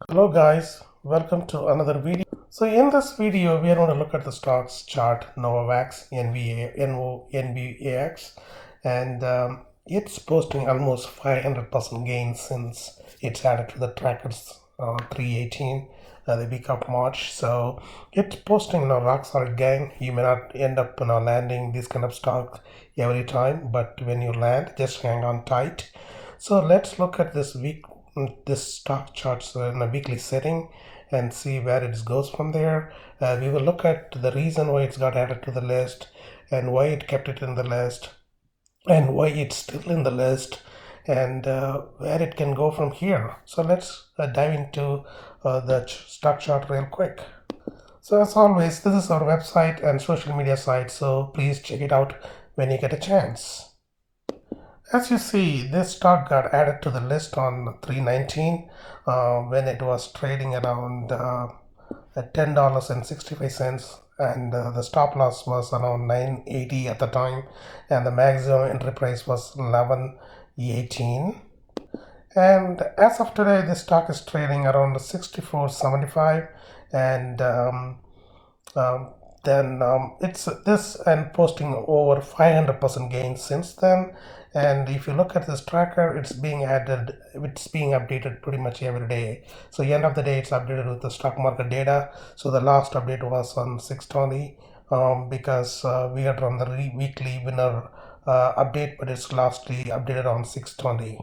Hello guys, welcome to another video. So in this video, we are going to look at the stocks chart Novavax NVAX, and it's posting almost 500% gain since it's added to the trackers 318 the week of March. So it's posting rock solid gain. You may not end up landing this kind of stock every time, but when you land, just hang on tight. So let's look at this stock charts in a weekly setting and see where it goes from there. We will look at the reason why it's got added to the list and why it kept it in the list and why it's still in the list and where it can go from here. So let's dive into the stock chart real quick. So as always, this is our website and social media site, so please check it out when you get a chance. As you see, this stock got added to the list on 319 when it was trading around at $10.65, and the stop loss was around 980 at the time, and the maximum entry price was 1118. And as of today, this stock is trading around 64.75, and then it's this and posting over 500% gains since then. And if you look at this tracker, it's being updated pretty much every day. So the end of the day, it's updated with the stock market data. So the last update was on 620 because we had run the weekly winner update, but it's lastly updated on 620.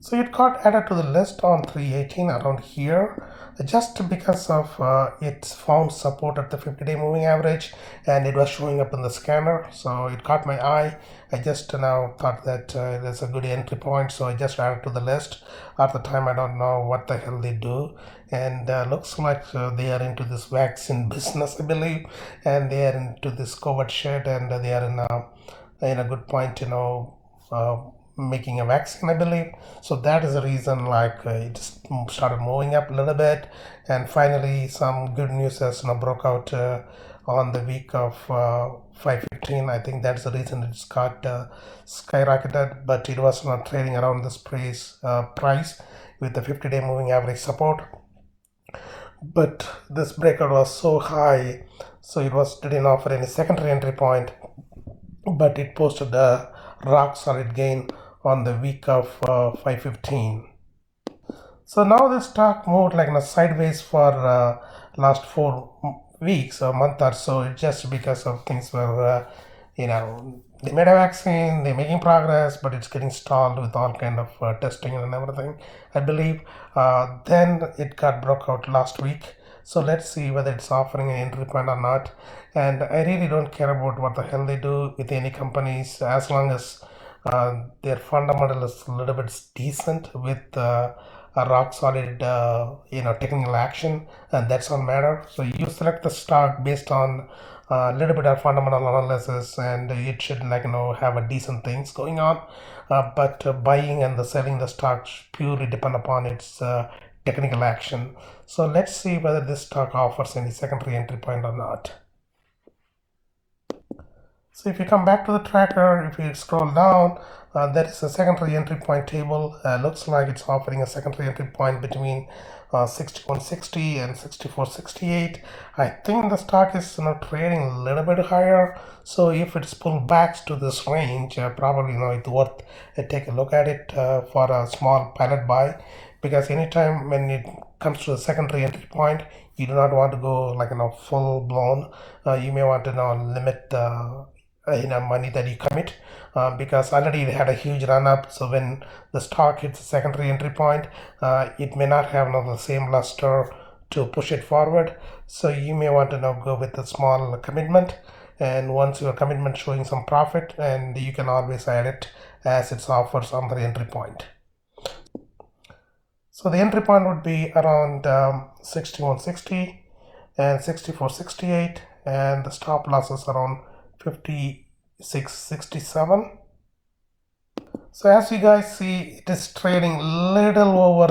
So it got added to the list on 318 around here just because of it's found support at the 50-day moving average, and it was showing up in the scanner, so it caught my eye. I just now thought that there's a good entry point, so I just added to the list. At the time, I don't know what the hell they do, and looks like they are into this vaccine business, I believe, and they are into this COVID shit, and they are in a good point, making a vaccine, I believe. So that is the reason it started moving up a little bit, and finally some good news has broke out on the week of 515. I think that's the reason it's got skyrocketed, but it was not trading around this price with the 50-day moving average support. But this breakout was so high, so didn't offer any secondary entry point, but it posted a rock solid gain on the week of 515. So now the stock moved sideways for last 4 weeks, a month or so, just because of things were, they made a vaccine, they're making progress, but it's getting stalled with all kind of testing and everything, I believe. Then it got broke out last week. So let's see whether it's offering an entry point or not. And I really don't care about what the hell they do with any companies, as long as their fundamental is a little bit decent with a rock solid technical action, and that's all matter. So you select the stock based on a little bit of fundamental analysis, and it should have a decent things going on. But buying and the selling the stock purely depend upon its technical action. So let's see whether this stock offers any secondary entry point or not. So if you come back to the tracker, if you scroll down, there is a secondary entry point table. Looks like it's offering a secondary entry point between 6160 and 6468. I think the stock is trading a little bit higher. So if it's pulled back to this range, probably it's worth take a look at it for a small pilot buy, because anytime when it comes to the secondary entry point, you do not want to go full blown. You may want to limit money that you commit, because already it had a huge run up. So when the stock hits a secondary entry point, it may not have the same luster to push it forward. So you may want to now go with a small commitment, and once your commitment showing some profit, and you can always add it as it offers on the entry point. So the entry point would be around 6160 and 6468, and the stop loss is around 5667. So as you guys see, it is trading little over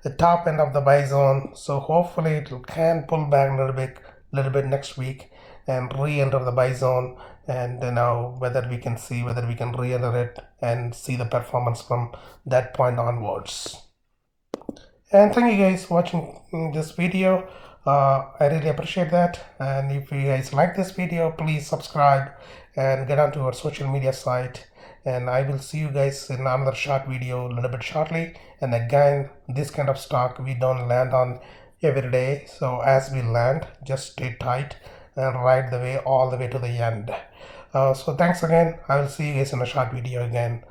the top end of the buy zone. So hopefully it can pull back a little bit next week and re-enter the buy zone, and now whether we can re-enter it and see the performance from that point onwards. And thank you guys watching this video. I really appreciate that. And if you guys like this video, please subscribe and get onto our social media site. And I will see you guys in another short video a little bit shortly. And again, this kind of stock we don't land on every day. So as we land, just stay tight and ride the way all the way to the end. So thanks again. I will see you guys in a short video again.